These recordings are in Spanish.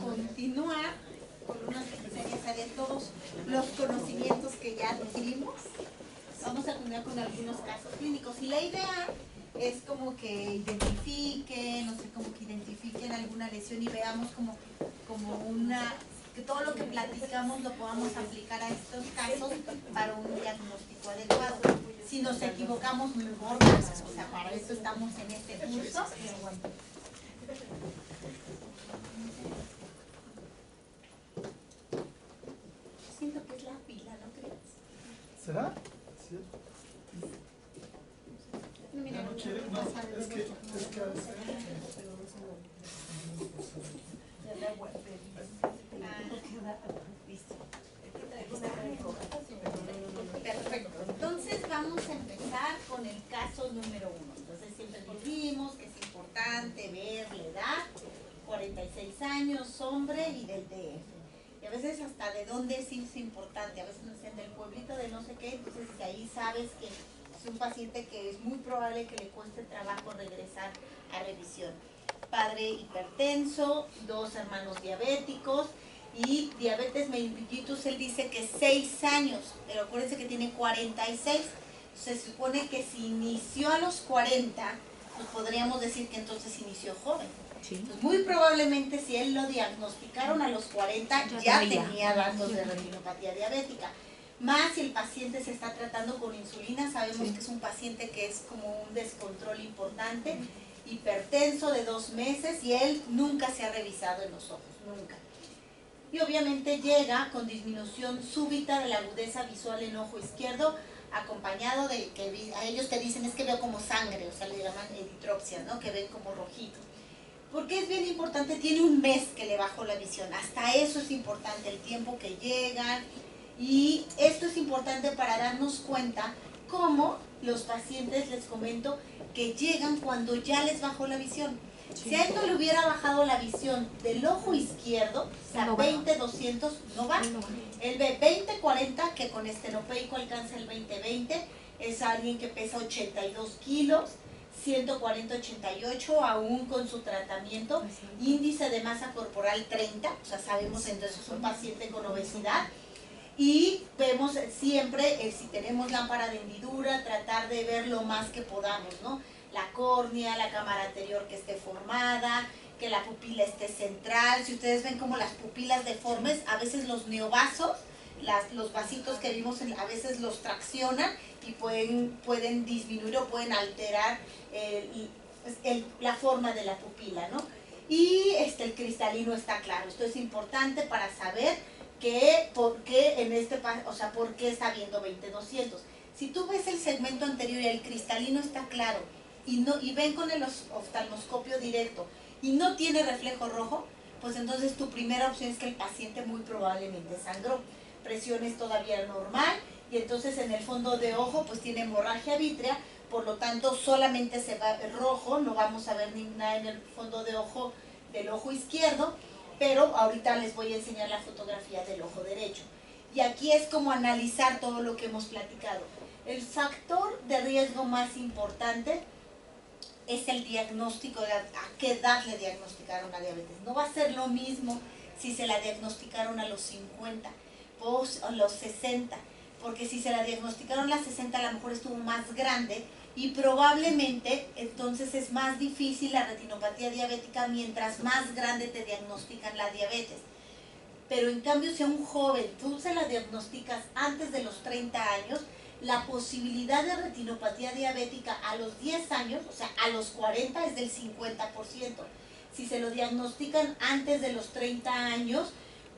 continuar con una serie de todos los conocimientos que ya adquirimos. Vamos a continuar con algunos casos clínicos y la idea es como que identifiquen, no sé, como que identifiquen alguna lesión y veamos como que todo lo que platicamos lo podamos aplicar a estos casos para un diagnóstico adecuado. Si nos equivocamos, no importa, o sea, para eso estamos en este curso. Siento que es la pila, ¿no crees? ¿Será? ¿Sí? No, mira, No quiere, no, es que a veces... Perfecto. Entonces vamos a empezar con el caso número 1. Entonces siempre dijimos que es importante ver la edad, 46 años, hombre y del DF. Y a veces hasta de dónde sí es importante, a veces nos dicen del pueblito de no sé qué, entonces de ahí sabes que es un paciente que es muy probable que le cueste trabajo regresar a revisión. Padre hipertenso, 2 hermanos diabéticos y diabetes mellitus, él dice que 6 años, pero acuérdense que tiene 46. Se supone que si inició a los 40, pues podríamos decir que entonces inició joven. Sí. Pues muy probablemente si él lo diagnosticaron a los 40, ya tenía datos de retinopatía diabética. Más si el paciente se está tratando con insulina, sabemos que es un paciente que es como un descontrol importante, hipertenso de 2 meses y él nunca se ha revisado en los ojos, nunca. Y obviamente llega con disminución súbita de la agudeza visual en ojo izquierdo, acompañado de que a ellos te dicen es que veo como sangre, o sea le llaman eritropsia, ¿no? Que ven como rojito. Porque es bien importante, tiene un mes que le bajó la visión, hasta eso es importante, el tiempo que llegan, y esto es importante para darnos cuenta cómo los pacientes, les comento, que llegan cuando ya les bajó la visión. Si a él no le hubiera bajado la visión del ojo izquierdo, o sea, 20-200, no va. Él ve 20-40, que con estenopeico alcanza el 20-20, es alguien que pesa 82 kilos, 140-88, aún con su tratamiento, índice de masa corporal 30, o sea, sabemos entonces es un paciente con obesidad. Y vemos siempre, si tenemos lámpara de hendidura, tratar de ver lo más que podamos, ¿no? La córnea, la cámara anterior que esté formada, que la pupila esté central. Si ustedes ven como las pupilas deformes, a veces los neovasos, los vasitos que vimos, a veces los traccionan y pueden disminuir o pueden alterar la forma de la pupila, ¿no? Y el cristalino está claro. Esto es importante para saber por qué en por qué está viendo 20-200. Si tú ves el segmento anterior y el cristalino está claro y ven con el oftalmoscopio directo y no tiene reflejo rojo, pues entonces tu primera opción es que el paciente muy probablemente sangró. Presión es todavía normal y entonces en el fondo de ojo pues tiene hemorragia vítrea, por lo tanto solamente se va rojo, no vamos a ver ni nada en el fondo de ojo del ojo izquierdo. Pero ahorita les voy a enseñar la fotografía del ojo derecho. Y aquí es como analizar todo lo que hemos platicado. El factor de riesgo más importante es el diagnóstico, a qué edad le diagnosticaron la diabetes. No va a ser lo mismo si se la diagnosticaron a los 50 o a los 60, porque si se la diagnosticaron a los 60 a lo mejor estuvo más grande y probablemente entonces es más difícil la retinopatía diabética mientras más grande te diagnostican la diabetes. Pero en cambio si a un joven tú se la diagnosticas antes de los 30 años, la posibilidad de retinopatía diabética a los 10 años, o sea a los 40 es del 50%. Si se lo diagnostican antes de los 30 años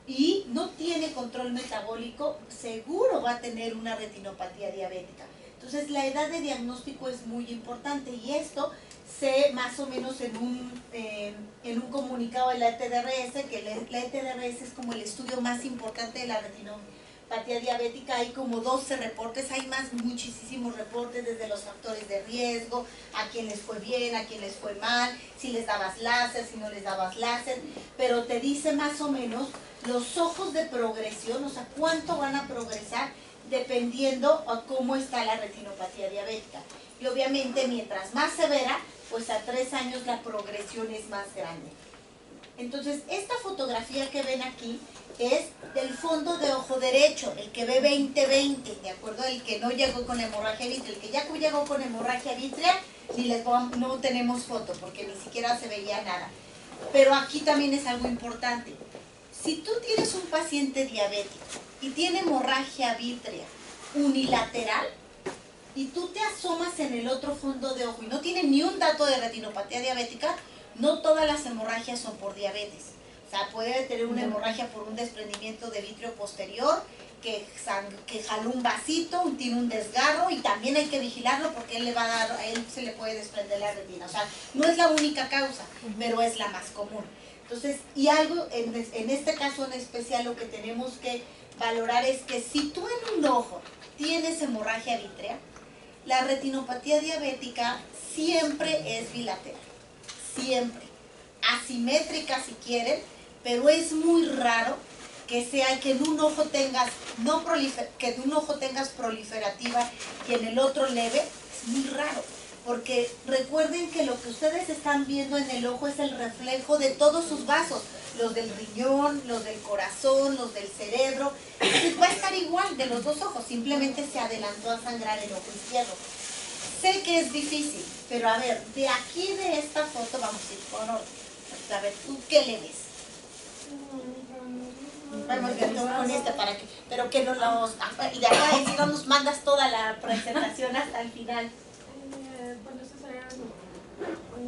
y no tiene control metabólico, seguro va a tener una retinopatía diabética. Entonces la edad de diagnóstico es muy importante y esto sé más o menos en un comunicado de la ETDRS, que la ETDRS es como el estudio más importante de la retinopatía diabética. Hay como 12 reportes, hay muchísimos reportes desde los factores de riesgo, a quién les fue bien, a quién les fue mal, si les dabas láser, si no les dabas láser, pero te dice más o menos los ojos de progresión, o sea, cuánto van a progresar dependiendo a cómo está la retinopatía diabética. Y obviamente mientras más severa, pues a 3 años la progresión es más grande. Entonces, esta fotografía que ven aquí es del fondo de ojo derecho, el que ve 20-20, ¿de acuerdo? El que no llegó con hemorragia vítrea. El que ya llegó con hemorragia vítrea, no tenemos foto, porque ni siquiera se veía nada. Pero aquí también es algo importante. Si tú tienes un paciente diabético y tiene hemorragia vítrea unilateral, y tú te asomas en el otro fondo de ojo y no tiene ni un dato de retinopatía diabética, no todas las hemorragias son por diabetes. O sea, puede tener una hemorragia por un desprendimiento de vítreo posterior, que jaló un vasito, tiene un desgarro, y también hay que vigilarlo porque a él se le puede desprender la retina. O sea, no es la única causa, pero es la más común. Entonces, y algo, en este caso en especial, lo que tenemos que valorar es que si tú en un ojo tienes hemorragia vítrea, la retinopatía diabética siempre es bilateral, siempre. Asimétrica si quieren, pero es muy raro que sea que en un ojo tengas proliferativa y en el otro leve. Es muy raro, porque recuerden que lo que ustedes están viendo en el ojo es el reflejo de todos sus vasos, los del riñón, los del corazón, los del cerebro. Entonces va a estar igual de los dos ojos, simplemente se adelantó a sangrar el ojo izquierdo. Sé que es difícil, pero a ver, de aquí de esta foto vamos a ir con orden. A ver, ¿tú qué le ves? Vamos viendo con este para que, pero que no los, y de acá si no nos mandas toda la presentación hasta el final. Bueno, estos serían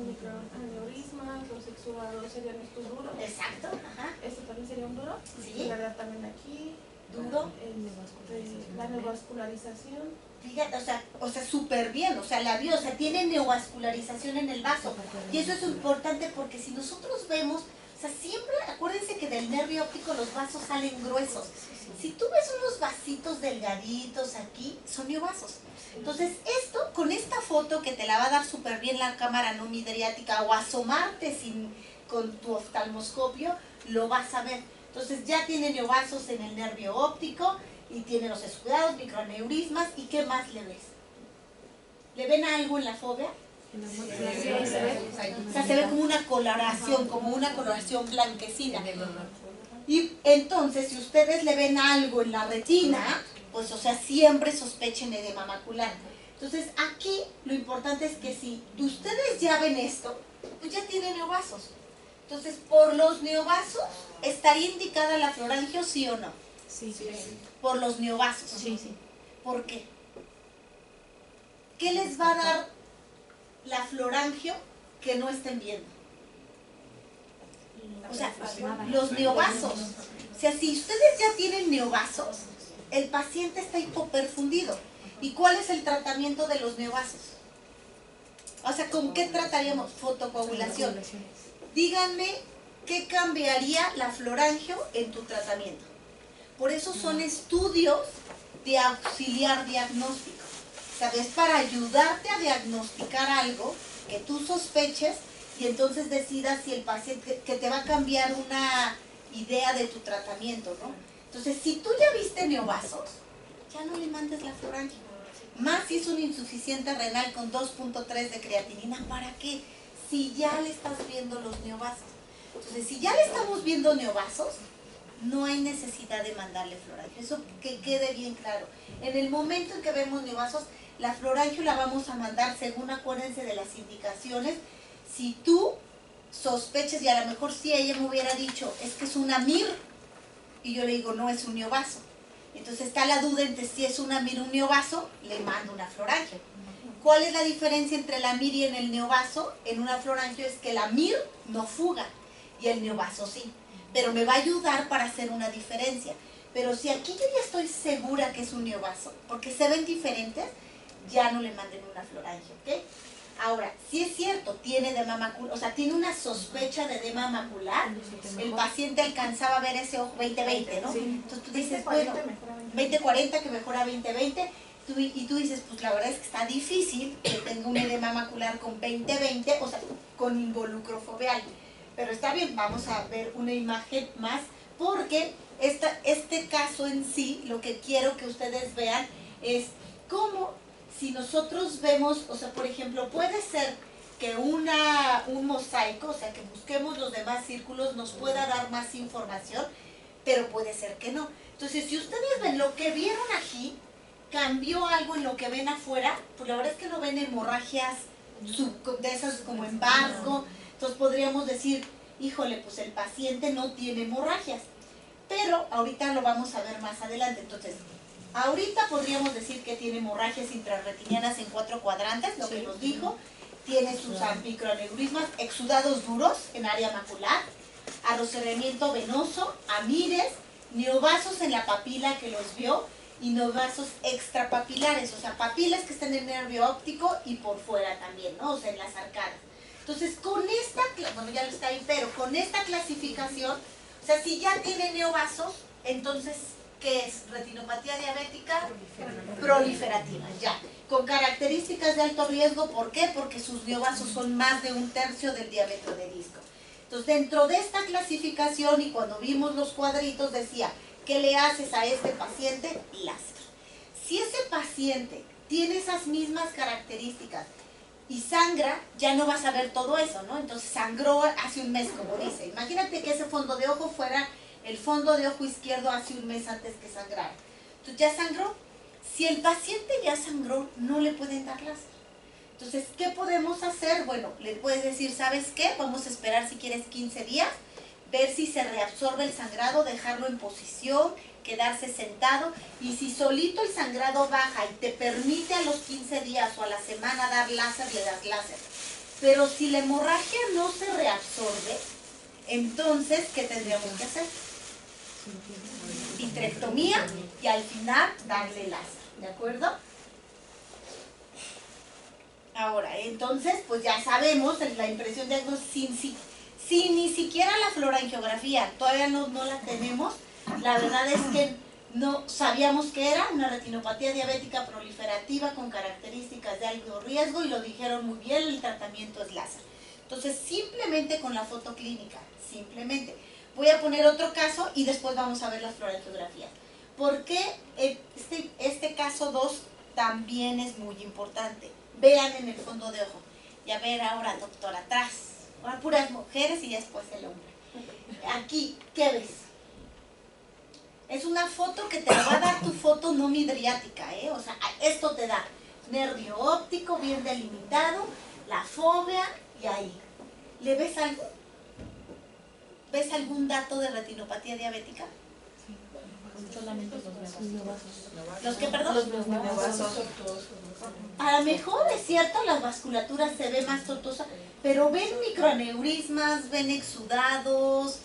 microaneurismas, los exudados serían estos duros. Exacto, ajá. Este también sería un duro. Sí. La verdad también aquí. Duro. La neovascularización. Fíjate, o sea, súper bien, o sea, la vio, o sea, tiene neovascularización en el vaso. Y eso es importante porque si nosotros vemos, o sea, siempre, acuérdense que del nervio óptico los vasos salen gruesos. Si tú ves unos vasitos delgaditos aquí, son neovasos. Entonces, con esta foto que te la va a dar súper bien la cámara no midriática o asomarte con tu oftalmoscopio, lo vas a ver. Entonces, ya tiene neovasos en el nervio óptico y tiene los exudados, microaneurismas. ¿Y qué más le ves? ¿Le ven algo en la fovea? O sea, se ve como una coloración blanquecina. Y entonces, si ustedes le ven algo en la retina, pues, o sea, siempre sospechen edema macular. Entonces, aquí lo importante es que si ustedes ya ven esto, pues ya tienen neovasos. Entonces, por los neovasos, ¿estaría indicada la florangio, sí o no? Sí. Por los neovasos. Sí. ¿Por qué? ¿Qué les va a dar la florangio que no estén viendo? O sea, los neovasos. O sea, si ustedes ya tienen neovasos, el paciente está hipoperfundido. ¿Y cuál es el tratamiento de los neovasos? O sea, ¿con qué trataríamos? Fotocoagulación. Díganme, ¿qué cambiaría la florangio en tu tratamiento? Por eso son estudios de auxiliar diagnóstico. ¿Sabes? Para ayudarte a diagnosticar algo que tú sospeches y entonces decidas si el paciente, que te va a cambiar una idea de tu tratamiento, ¿no? Entonces, si tú ya viste neovasos, ya no le mandes la florangio. Más si es un insuficiente renal con 2.3 de creatinina, ¿para qué? Si ya le estás viendo los neovasos. Entonces, si ya le estamos viendo neovasos, no hay necesidad de mandarle florangio. Eso que quede bien claro. En el momento en que vemos neovasos, la florangio la vamos a mandar según, acuérdense de las indicaciones. Si tú sospeches, y a lo mejor si ella me hubiera dicho, es que es una MIR, y yo le digo, no, es un neovaso. Entonces está la duda entre si es una MIR o un neovaso, le mando una florangio. ¿Cuál es la diferencia entre la MIR y en el neovaso? En una florangio es que la MIR no fuga y el neovaso sí. Pero me va a ayudar para hacer una diferencia. Pero si aquí yo ya estoy segura que es un neovaso, porque se ven diferentes, ya no le manden una florangio, ¿ok? Ahora, si es cierto, tiene edema macular, o sea, tiene una sospecha de edema macular, el paciente alcanzaba a ver ese ojo 20-20, ¿no? Entonces tú dices, bueno, 20-40 que mejora 20-20, y tú dices, pues la verdad es que está difícil que tenga un edema macular con 20-20, o sea, con involucro foveal. Pero está bien, vamos a ver una imagen más, porque este caso en sí, lo que quiero que ustedes vean es cómo, si nosotros vemos, o sea, por ejemplo, puede ser que un mosaico, o sea, que busquemos los demás círculos, nos pueda dar más información, pero puede ser que no. Entonces, si ustedes ven lo que vieron aquí, cambió algo en lo que ven afuera, pues la verdad es que no ven hemorragias de esas como embargo. Entonces podríamos decir, híjole, pues el paciente no tiene hemorragias. Pero ahorita lo vamos a ver más adelante. Entonces, ahorita podríamos decir que tiene hemorragias intrarretinianas en 4 cuadrantes, lo que nos dijo. Tiene sus microaneurismas, exudados duros en área macular, arroceramiento venoso, amires, neovasos en la papila que los vio y neovasos extrapapilares, o sea, papilas que están en el nervio óptico y por fuera también, ¿no? O sea, en las arcadas. Entonces, con esta, bueno, ya lo está ahí, pero con esta clasificación, o sea, si ya tiene neovasos, entonces, ¿qué es? Retinopatía diabética proliferativa, ya. Con características de alto riesgo, ¿por qué? Porque sus neovasos son más de 1/3 del diámetro de disco. Entonces, dentro de esta clasificación, y cuando vimos los cuadritos, decía, ¿qué le haces a este paciente? Láser. Si ese paciente tiene esas mismas características y sangra, ya no vas a ver todo eso, ¿no? Entonces, sangró hace un mes, como dice. Imagínate que ese fondo de ojo fuera el fondo de ojo izquierdo hace un mes antes que sangrara. Entonces, ya sangró. Si el paciente ya sangró, no le pueden dar láser. Entonces, ¿qué podemos hacer? Bueno, le puedes decir, ¿sabes qué? Vamos a esperar si quieres 15 días, ver si se reabsorbe el sangrado, dejarlo en posición, quedarse sentado, y si solito el sangrado baja y te permite a los 15 días o a la semana dar láser, le das láser. Pero si la hemorragia no se reabsorbe, entonces, ¿qué tendríamos que hacer? Vitrectomía y al final darle láser, ¿de acuerdo? Ahora, entonces, pues ya sabemos la impresión de algo sin ni siquiera la fluorangiografía, todavía no la tenemos. La verdad es que no sabíamos que era una retinopatía diabética proliferativa con características de alto riesgo y lo dijeron muy bien, el tratamiento es láser. Entonces, simplemente con la foto clínica, simplemente. Voy a poner otro caso y después vamos a ver las fluorangiografías. ¿Por qué este caso 2 también es muy importante? Vean en el fondo de ojo. Y a ver ahora, doctor, atrás. Ahora puras mujeres y después el hombre. Aquí, ¿qué ves? Es una foto que te va a dar tu foto no midriática, ¿eh? O sea, esto te da nervio óptico bien delimitado, la fobia y ahí. ¿Le ves algo? ¿Ves algún dato de retinopatía diabética? Solamente los neovasos. ¿Los qué, perdón? Los neovasos. A lo mejor es cierto, las vasculaturas se ve más tortuosa, pero ven microaneurismas, ven exudados,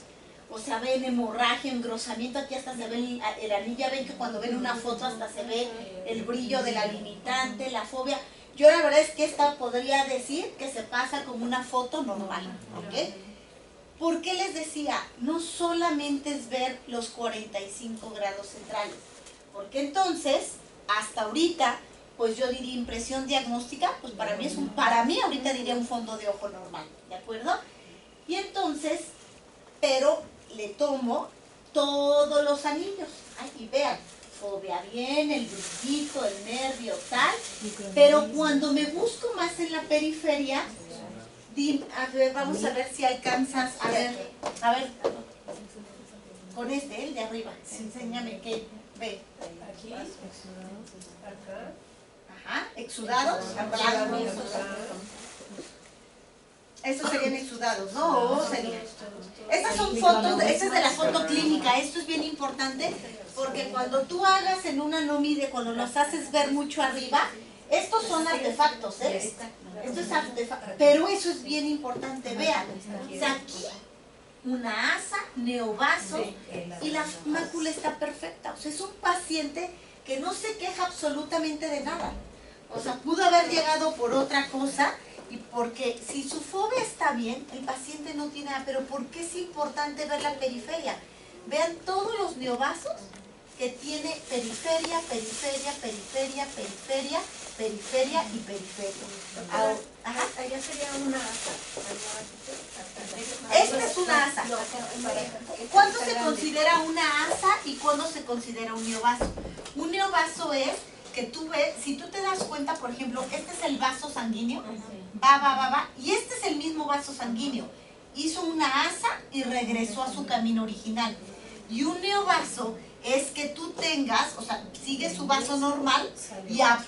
o sea, ven hemorragia, engrosamiento, aquí hasta se ve el anillo, ya ven que cuando ven una foto hasta se ve el brillo de la limitante, la fobia. Yo la verdad es que esta podría decir que se pasa como una foto normal, ¿ok? ¿Por qué les decía? No solamente es ver los 45 grados centrales, porque entonces, hasta ahorita, pues yo diría impresión diagnóstica, pues para mí ahorita diría un fondo de ojo normal, ¿de acuerdo? Y entonces, pero le tomo todos los anillos, y vean, fobia bien, el brillito, el nervio, tal, pero cuando me busco más en la periferia, a ver, vamos a ver si alcanzas a ver, con el de arriba, enséñame qué ve. Aquí, acá. Ajá, exudados, estos serían exudados, ¿no? O serían. Estas son fotos, esta es de la foto clínica, esto es bien importante, porque cuando tú hagas en una no mide, cuando los haces ver mucho arriba, estos son artefactos, ¿eh? Esto es artefacto, pero eso es bien importante, vean, o sea, aquí una asa, neovaso, y la mácula está perfecta, o sea, es un paciente que no se queja absolutamente de nada, o sea, pudo haber llegado por otra cosa, y porque si su fobia está bien, el paciente no tiene nada, pero ¿por qué es importante ver la periferia? Vean todos los neovasos que tiene periferia, periferia, periferia, periferia, periferia y periferia. Ajá. Allá sería una asa. Esta es una asa. ¿Cuándo se considera una asa y cuándo se considera un neovaso? Un neovaso es que tú ves, si tú te das cuenta, por ejemplo, este es el vaso sanguíneo, va, y este es el mismo vaso sanguíneo. Hizo una asa y regresó a su camino original. Y un neovaso es que tú tengas, o sea, sigue su vaso normal y aparte